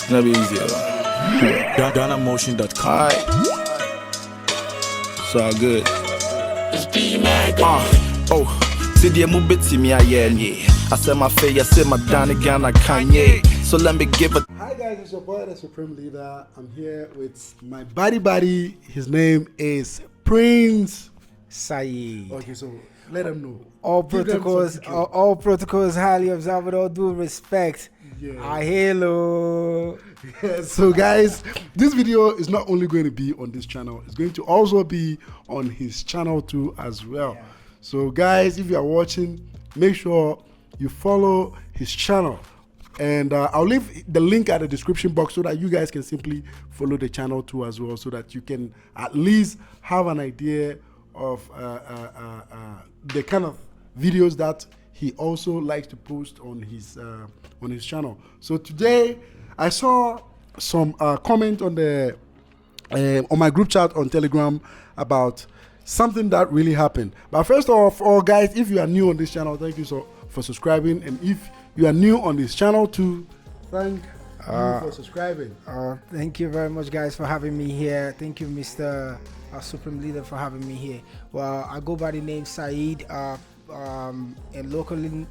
gonna be easier. DonnaMotion.com. Alright. It's all good. See the move to me, I said my face, I said my Donny Ghana Kanye. So let me give it. Hi guys, it's your boy, the Supreme Leader. I'm here with my buddy. His name is Prince Saeed. Okay, so let them know. All protocols highly observed with all due respect. Yeah. Hello. Yeah, so guys, this video is not only going to be on this channel, it's going to also be on his channel too as well. Yeah. So guys, if you are watching, make sure you follow his channel. And I'll leave the link at the description box so that you guys can simply follow the channel too as well, so that you can at least have an idea of the kind of videos that he also likes to post on his channel. So today I saw some comment on the on my group chat on Telegram about something that really happened. But first of all, guys, if you are new on this channel, thank you for subscribing. And if you are new on this channel too, thank you for subscribing. Thank you very much, guys, for having me here. Thank you, Mr. Supreme Leader, for having me here. Well, I go by the name Saeed, and locally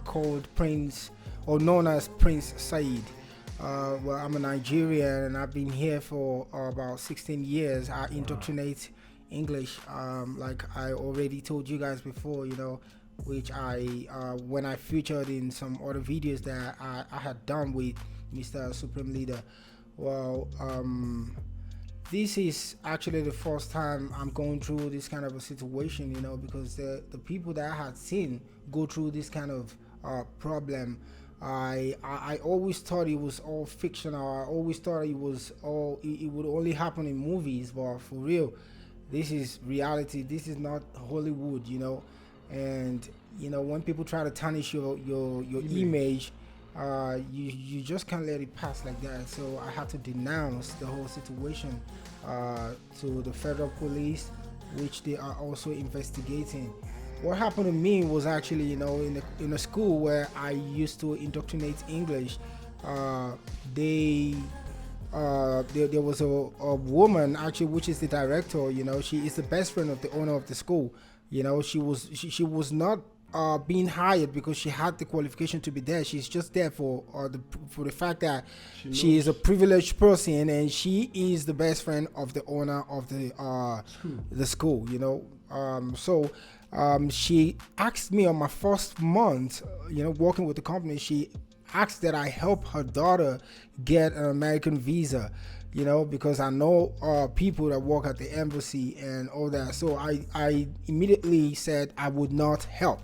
called Prince, or known as Prince Saeed. Well, I'm a Nigerian and I've been here for about 16 years. I indoctrinate English, like I already told you guys before, you know, which when I featured in some other videos that I had done with Mr. Supreme Leader. Well, this is actually the first time I'm going through this kind of a situation, you know, because the people that I had seen go through this kind of problem, I always thought it was all fictional. I always thought it would only happen in movies, but for real, this is reality. This is not Hollywood, you know. And you know, when people try to tarnish your image, you just can't let it pass like that. So I had to denounce the whole situation to the federal police, which they are also investigating. What happened to me was actually, you know, in a school where I used to indoctrinate English, there was a woman actually, which is the director. You know, she is the best friend of the owner of the school. You know, she was not being hired because she had the qualification to be there. She's just there for the fact that she is a privileged person and she is the best friend of the owner of the school. You know, so she asked me on my first month, you know, working with the company. She asked that I help her daughter get an American visa, you know, because I know people that work at the embassy and all that. So I immediately said I would not help.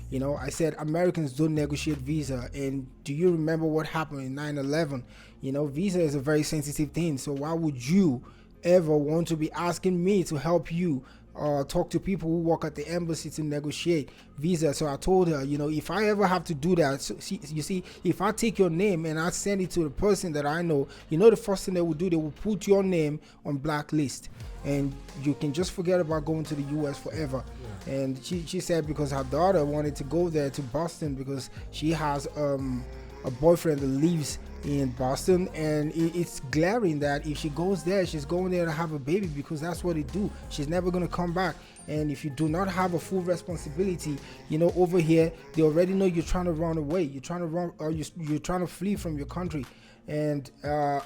You know, I said Americans don't negotiate visa. And do you remember what happened in 9/11? You know, visa is a very sensitive thing. So why would you ever want to be asking me to help you talk to people who work at the embassy to negotiate visa? So I told her, you know, if I ever have to do that, so you see, if I take your name and I send it to the person that I know, you know, the first thing they will do, they will put your name on blacklist and you can just forget about going to the US forever. Yeah. And she said because her daughter wanted to go there to Boston because she has a boyfriend that lives in Boston, and it's glaring that if she goes there, she's going there to have a baby, because that's what they do. She's never going to come back. And if you do not have a full responsibility, you know, over here, they already know you're trying to run away, you're trying to run, or you're trying to flee from your country, and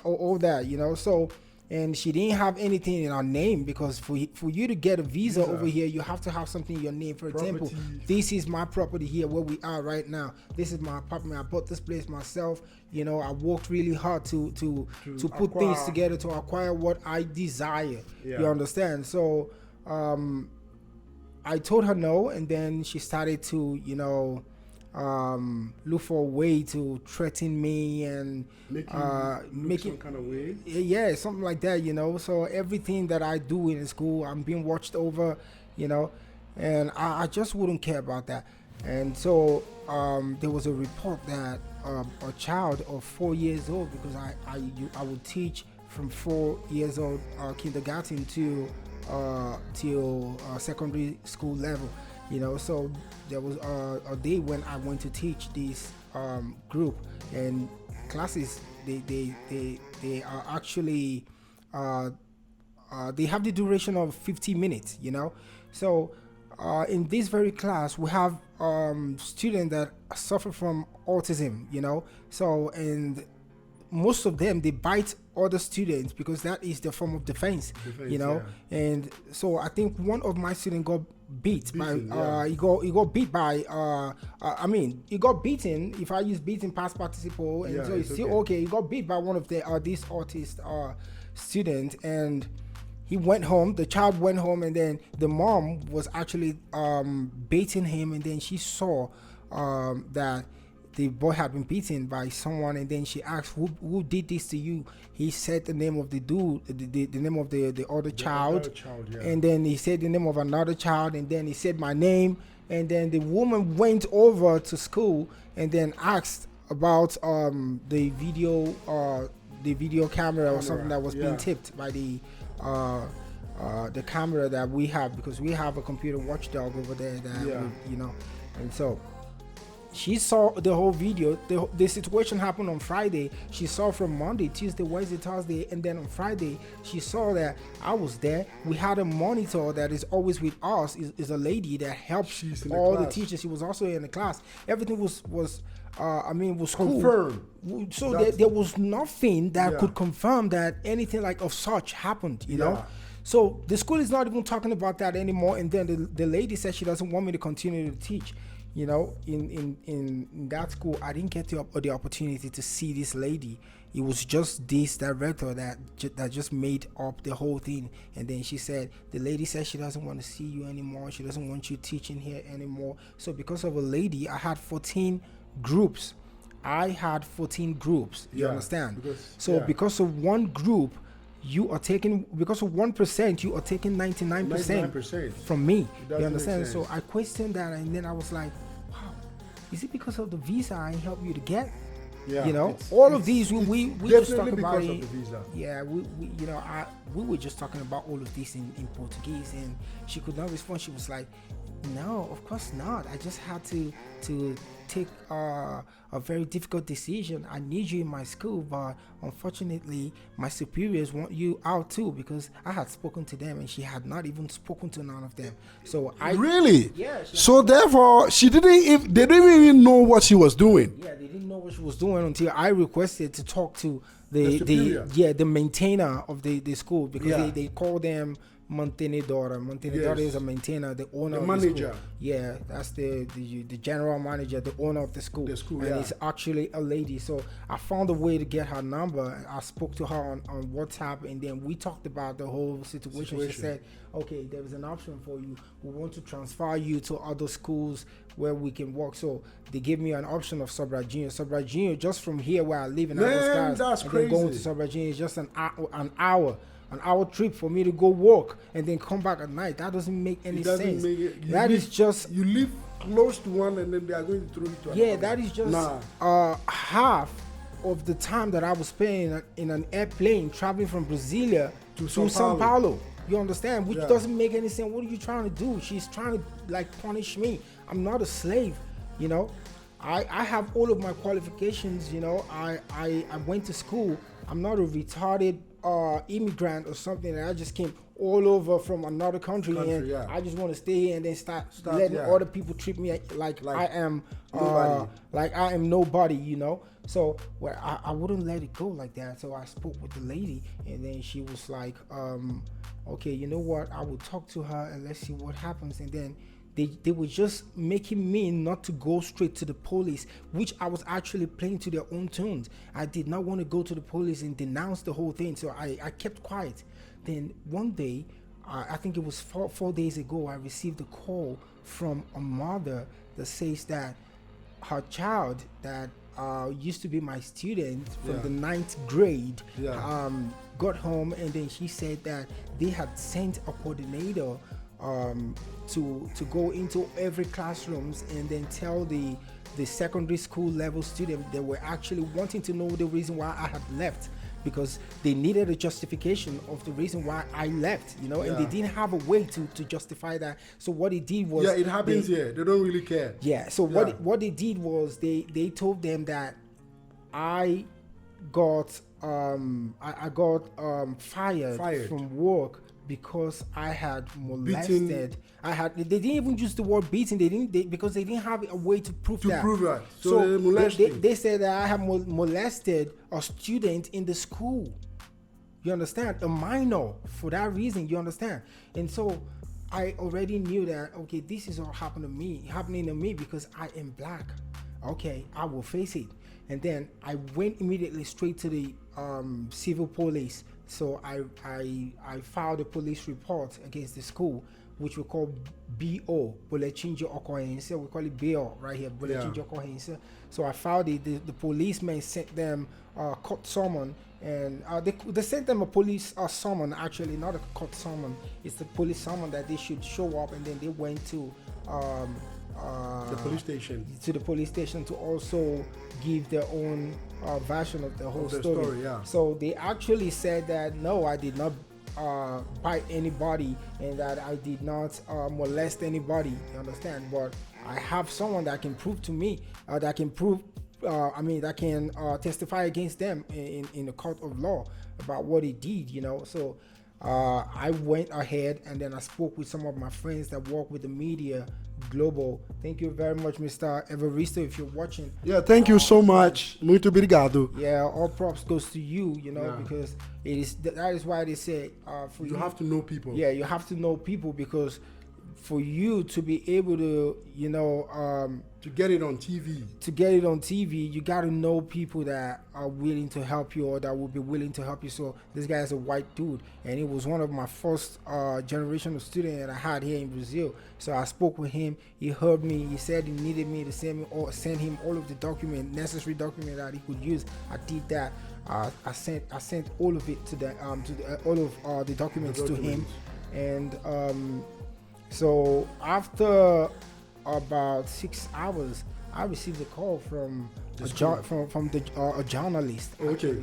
all that, you know. So, and she didn't have anything in her name, because for you to get a visa over here, you have to have something in your name. For example, this is my property here where we are right now. This is my apartment. I bought this place myself. You know, I worked really hard to put things together to acquire what I desire. Yeah. You understand? So I told her no, and then she started to, you know, look for a way to threaten me and make some kind of way. Yeah, something like that, you know. So everything that I do in the school, I'm being watched over, you know, and I just wouldn't care about that. And so there was a report that a child of 4 years old, because I would teach from 4 years old kindergarten to till secondary school level, you know. So there was a day when I went to teach this group, and classes they are actually they have the duration of 50 minutes, you know. So in this very class we have students that suffer from autism, you know. So, and most of them, they bite other students because that is their form of defense, you know. And so I think one of my students got beaten, he got beat by I mean, he got beaten, if I use beaten past participle, and so it's still okay. He got beat by one of the these autist students, and he went home. The child went home, and then the mom was actually beating him, and then she saw that the boy had been beaten by someone, and then she asked, who did this to you? He said the name of the dude, the name of the other child, and then he said the name of another child, and then he said my name, and then the woman went over to school and then asked about the video camera or something that was being tipped by the camera that we have, because we have a computer watchdog over there that we, you know. And so she saw the whole video. The situation happened on Friday. She saw from Monday, Tuesday, Wednesday, Thursday, and then on Friday she saw that I was there. We had a monitor that is always with us, is a lady that helps all the teachers. She was also in the class. Everything was I mean, was confirmed. Cool. So there was nothing that could confirm that anything like of such happened, you know. So the school is not even talking about that anymore. And then the lady said she doesn't want me to continue to teach. You know, in that school, I didn't get the opportunity to see this lady. It was just this director that just made up the whole thing. And then she said, the lady said she doesn't want to see you anymore. She doesn't want you teaching here anymore. So because of a lady, I had 14 groups. You understand? Because of one group, you are taking, because of 1%, you are taking 99% from me. You understand? So I questioned that, and then I was like, wow, is it because of the visa I helped you to get? You know, all of these we just talk about it. Yeah, we you know, we were just talking about all of this in Portuguese, and she could not respond. She was like, no, of course not. I just had to take a very difficult decision. I need you in my school, but unfortunately my superiors want you out too, because I had spoken to them and she had not even spoken to none of them. So so therefore they didn't even know what she was doing. They didn't know what she was doing until I requested to talk to the maintainer of the school, because they call them mantenedora. Mantenedora is a maintainer, the owner, the manager. Yeah, that's the general manager, the owner of the school. And it's actually a lady. So I found a way to get her number. I spoke to her on WhatsApp, and then we talked about the whole situation. She said, okay, there is an option for you. We want to transfer you to other schools where we can work. So they gave me an option of Sobra Junior. Sobra Junior, just from here where I live in Agos, that's and crazy. then going to Sobra Junior is just an hour trip for me to go walk and then come back at night. That doesn't make any sense. Is just, you live close to one and then they are going to throw you to another. That is just half of the time that I was spending in an airplane traveling from Brasilia to São Paulo. You understand? Which doesn't make any sense. What are you trying to do? She's trying to like punish me. I'm not a slave, you know. I have all of my qualifications, you know. I went to school. I'm not a retarded immigrant or something that I just came all over from another country and I just want to stay here and then start letting other people treat me like I am nobody, you know. So I wouldn't let it go like that. So I spoke with the lady, and then she was like, okay, you know what, I will talk to her and let's see what happens. And then they were just making me not to go straight to the police, which I was actually playing to their own tunes. I did not want to go to the police and denounce the whole thing, so I kept quiet. Then one day, I think it was 4 days ago, I received a call from a mother that says that her child that used to be my student from the 9th grade got home, and then she said that they had sent a coordinator to go into every classrooms and then tell the secondary school level student they were actually wanting to know the reason why I had left, because they needed a justification of the reason why I left, you know, and they didn't have a way to justify that. So what they did was it happens here. They don't really care. So what they did was they told them that I got I got fired from work because I had molested. I had. They didn't even use the word beating. Because they didn't have a way to prove that. So They said that I have molested a student in the school. You understand? A minor, for that reason. You understand? And so I already knew that, okay, this is all happening to me because I am black. Okay, I will face it. And then I went immediately straight to the civil police. So I filed a police report against the school, which we call BO, Boletim de Ocorrência. We call it BO right here, Boletim de Ocorrência. So I filed it. The policemen sent them court summon, and they sent them a police summon, actually, not a court summon. It's the police summon that they should show up, and then they went to the police station. To the police station to also give their own version of the whole story. So they actually said that no, I did not bite anybody and that I did not molest anybody. You understand? But I have someone that can prove to me that can prove. That can testify against them in the court of law about what he did. You know, so. I went ahead and then I spoke with some of my friends that work with the media global. Thank you very much, Mr. Evaristo, if you're watching. Yeah, thank you so much. Muito obrigado. Yeah, all props goes to you, because that is why they say for you have to know people. Yeah, you have to know people, because for you to be able to, to get it on TV. To get it on TV, you got to know people that are willing to help you or that will be willing to help you. So this guy is a white dude, and he was one of my first generation of students that I had here in Brazil. So I spoke with him. He heard me. He said he needed me to send him all of the necessary document that he could use. I did that. I sent all of it to all of the documents to him, and so after about 6 hours, I received a call from a journalist. Okay.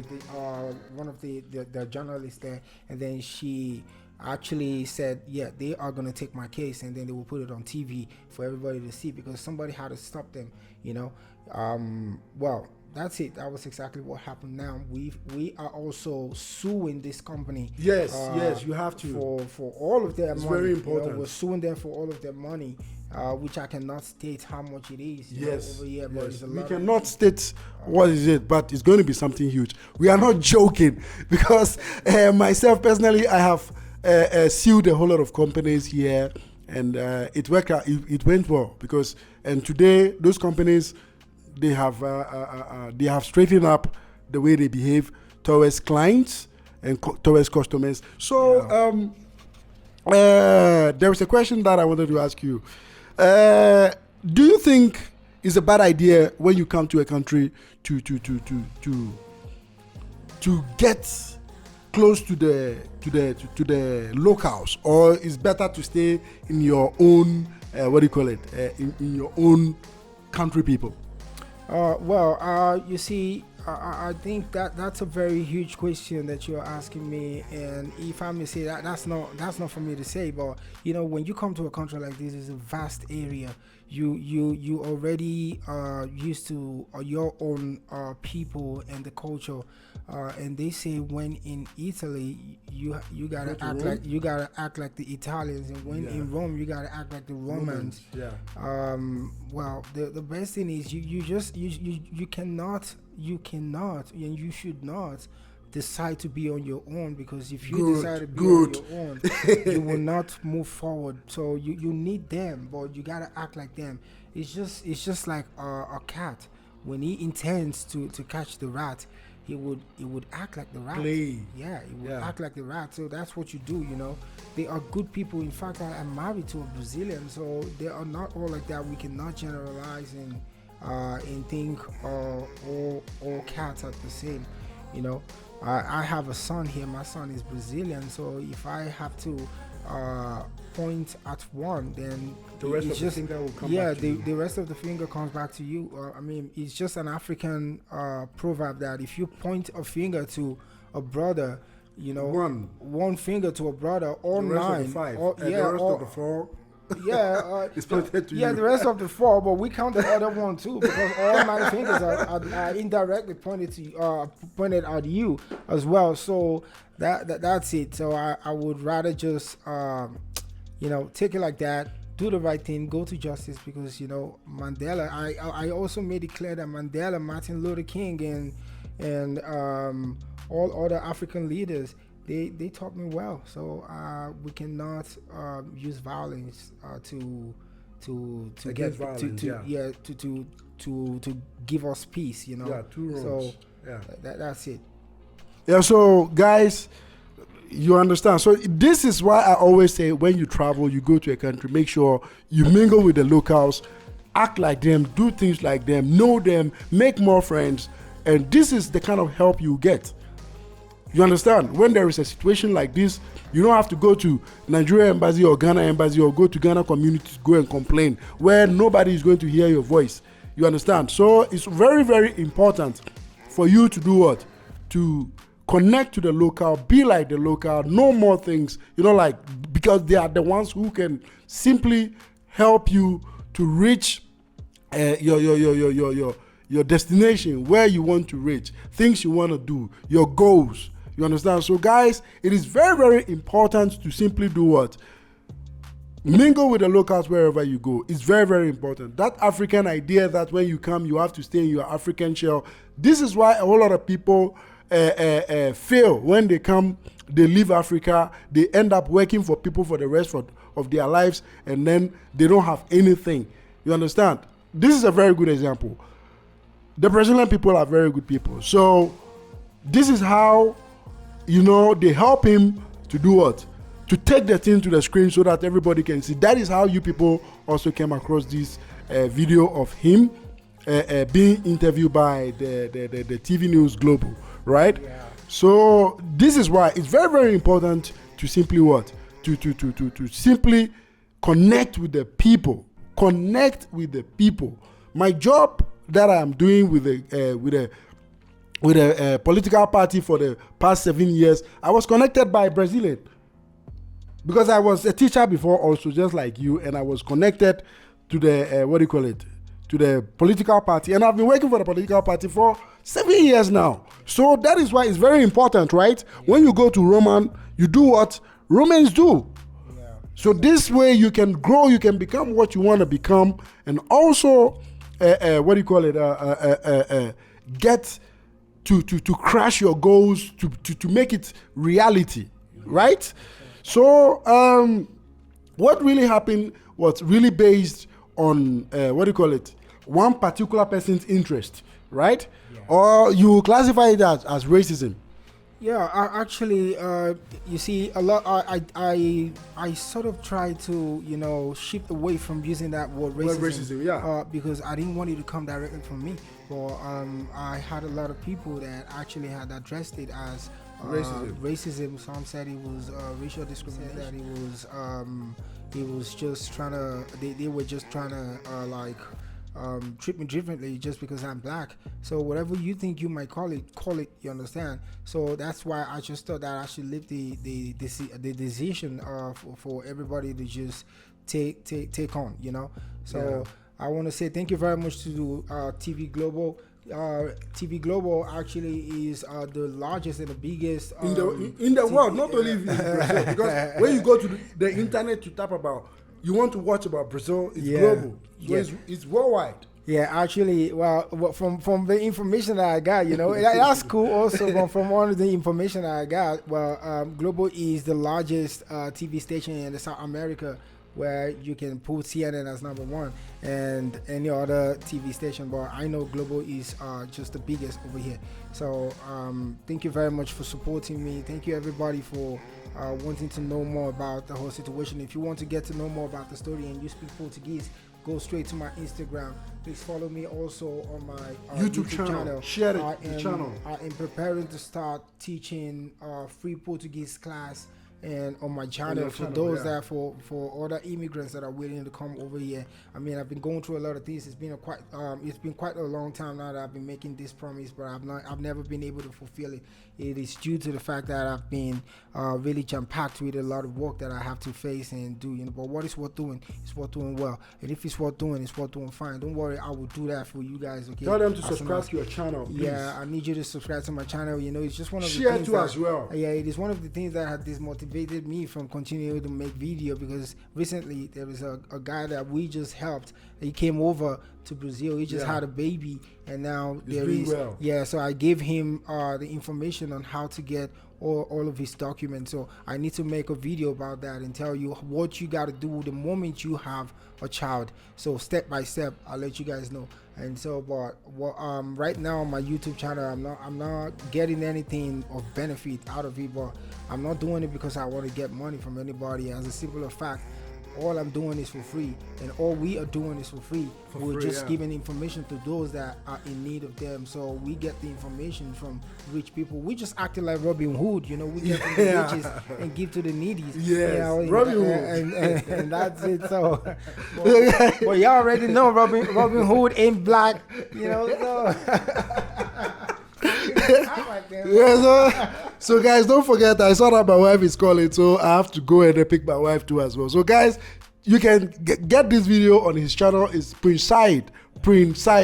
One of the journalists there, and then she actually said, yeah, they are going to take my case, and then they will put it on TV for everybody to see, because somebody had to stop them, well, that's it. That was exactly what happened. Now we are also suing this company. Yes, you have to for all of their money. It's very important. We're suing them for all of their money, which I cannot state how much it is. Over here, but it's a lot. We cannot state what is it, but it's going to be something huge. We are not joking, because myself personally, I have sued a whole lot of companies here, and it worked out. It went well, because today those companies, they have straightened up the way they behave towards clients and towards customers. So there is a question that I wanted to ask you. Do you think it's a bad idea when you come to a country to get close to the locals, or is better to stay in your own in your own country people? You see, I think that's a very huge question that you're asking me, and if I may say that's not for me to say, but when you come to a country like this, it's a vast area. You already used to your own people and the culture, and they say when in Italy you gotta act like the Italians, and when in Rome you gotta act like the Romans. Well, the best thing is you cannot and you should not decide to be on your own, because if you decide to be on your own, you will not move forward. So you need them, but you gotta act like them. It's just like a cat. When he intends to catch the rat, he would act like the rat. He would act like the rat. So that's what you do. They are good people. In fact, I am married to a Brazilian, so they are not all like that. We cannot generalize and think all cats are the same. I have a son here. My son is Brazilian, so if I have to point at one, then the rest of the finger will come back to you. The rest of the finger comes back to you. It's just an African proverb that if you point a finger to a brother, one finger to a brother, all the rest nine, of the five, all, the rest of the four. It's pointed to yeah, you. the rest of the 4, but we count the other one too because all 9 fingers are indirectly pointed at you as well. So that's it. So I would rather just take it like that. Do the right thing, go to justice because Mandela. I also made it clear that Mandela, Martin Luther King, and all other African leaders, they taught me well. So we cannot use violence to Against violence, to give us peace. Yeah, 2 wrongs. So yeah, that's it. Yeah. So guys, you understand. So this is why I always say when you travel, you go to a country, make sure you mingle with the locals, act like them, do things like them, know them, make more friends, and this is the kind of help you get. You understand? When there is a situation like this, you don't have to go to Nigeria embassy or Ghana embassy or go to Ghana community to go and complain where nobody is going to hear your voice. You understand? So it's very, very important for you to do what? To connect to the local, be like the local, know more things, because they are the ones who can simply help you to reach your destination, where you want to reach, things you want to do, your goals. You understand? So guys, it is very, very important to simply do what? Mingle with the locals wherever you go. It's very, very important. That African idea that when you come, you have to stay in your African shell. This is why a whole lot of people fail when they come, they leave Africa, they end up working for people for the rest of their lives, and then they don't have anything. You understand? This is a very good example. The Brazilian people are very good people. So this is how, they help him to do what? To take the thing to the screen so that everybody can see. That is how you people also came across this video of him being interviewed by the TV News Global. Right? Yeah. So this is why it's very, very important to simply what? To simply connect with the people. Connect with the people. My job that I am doing with a political party for the past 7 years, I was connected by a Brazilian. Because I was a teacher before also, just like you, and I was connected to the to the political party, and I've been working for the political party for 7 years now. So that is why it's very important, right? When you go to Roman, you do what Romans do. Yeah. So this way you can grow, you can become what you want to become, and also get to crash your goals, to make it reality, right? So what really happened was really based on one particular person's interest, right? Yeah. Or you classify it as racism. Yeah, actually, you see, a lot. I sort of try to, shift away from using that word racism. Yeah. Because I didn't want it to come directly from me. But I had a lot of people that actually had addressed it as racism. Some said it was racial discrimination. That it was just trying to. They were just trying to treat me differently just because I'm black. So whatever you think you might call it, you understand? So that's why I just thought that I should leave the decision for everybody to just take on, So I want to say thank you very much to TV Global. TV Global actually is the largest and the biggest in the world, not only in Brazil. Because when you go to the internet to tap about, you want to watch about Brazil, it's global. So it's worldwide. Yeah, actually, well, from the information that I got, that's cool also. But from one of the information that I got, Global is the largest TV station in South America, where you can put CNN as number one and any other TV station. But I know Global is just the biggest over here. So thank you very much for supporting me. Thank you everybody for wanting to know more about the whole situation. If you want to get to know more about the story and you speak Portuguese, go straight to my Instagram. Please follow me also on my YouTube channel. Share the channel. I am preparing to start teaching free Portuguese class and on my channel for those that for other immigrants that are willing to come over here. I mean, I've been going through a lot of things. It's been quite a long time now that I've been making this promise, but I've never been able to fulfill it. it is due to the fact that I've been really jam-packed with a lot of work that I have to face and do, you know. But what is worth doing? It's worth doing well. And if it's worth doing, it's worth doing fine. Don't worry, I will do that for you guys, okay? Tell them to subscribe to your channel, please. Yeah, I need you to subscribe to my channel. You know, it's just one of the Share things too that, as well. Yeah, it is one of the things that had dismotivated me from continuing to make video, because recently there was a guy that we just helped. He came over to Brazil. He just had a baby, and now so I gave him the information on how to get all of his documents. So I need to make a video about that and tell you what you got to do the moment you have a child. So step by step, I'll let you guys know. And so, but right now on my YouTube channel, I'm not getting anything of benefit out of it, but I'm not doing it because I want to get money from anybody. As a simple fact, all I'm doing is for free, and all we are doing is for free. We're just giving information to those that are in need of them. So we get the information from rich people. We just acting like Robin Hood, you know. We get from the riches and give to the needy. Yes, you know, Robin Hood, and that's it. So, but y'all already know Robin Hood ain't black, you know. So. So guys, don't forget, I saw that my wife is calling, so I have to go and pick my wife too as well. So guys, you can get this video on his channel. It's Prince Said.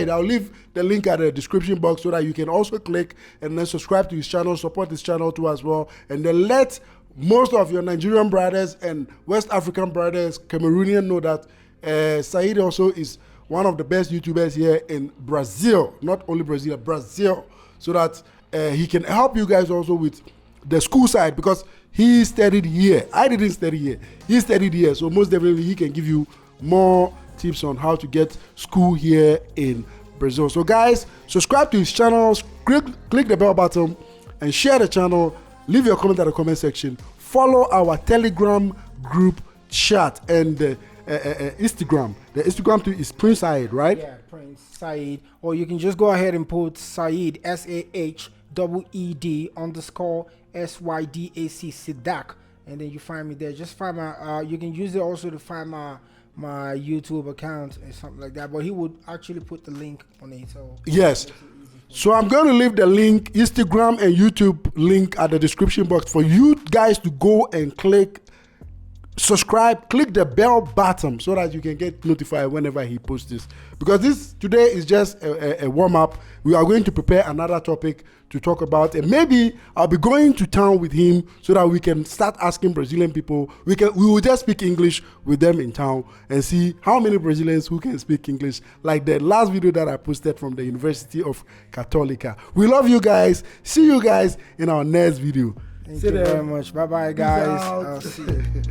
I'll leave the link at the description box so that you can also click and then subscribe to his channel, support his channel too as well, and then let most of your Nigerian brothers and West African brothers, Cameroonian, know that Said also is one of the best YouTubers here in Brazil, not only Brazil, so that he can help you guys also with the school side, because he studied here. I didn't study here. He studied here, so most definitely he can give you more tips on how to get school here in Brazil. So guys, subscribe to his channel, click the bell button, and share the channel. Leave your comment at the comment section. Follow our Telegram group chat and Instagram. The Instagram too is Prince Said, right? Yeah, Prince Said. Or you can just go ahead and put Said, SAHEED _SYDAC, Sidak, and then you find me there. Just find my you can use it also to find my YouTube account or something like that, but he would actually put the link on it. So yes, so I'm going to leave the link, Instagram and YouTube link, at the description box for you guys to go and click subscribe, click the bell button so that you can get notified whenever he posts this, because this today is just a warm-up. We are going to prepare another topic to talk about, and maybe I'll be going to town with him so that we can start asking Brazilian people. We will just speak English with them in town and see how many Brazilians who can speak English, like the last video that I posted from the University of Católica. We love you guys. See you guys in our next video. Thank you very much. Bye bye, guys. I'll see you.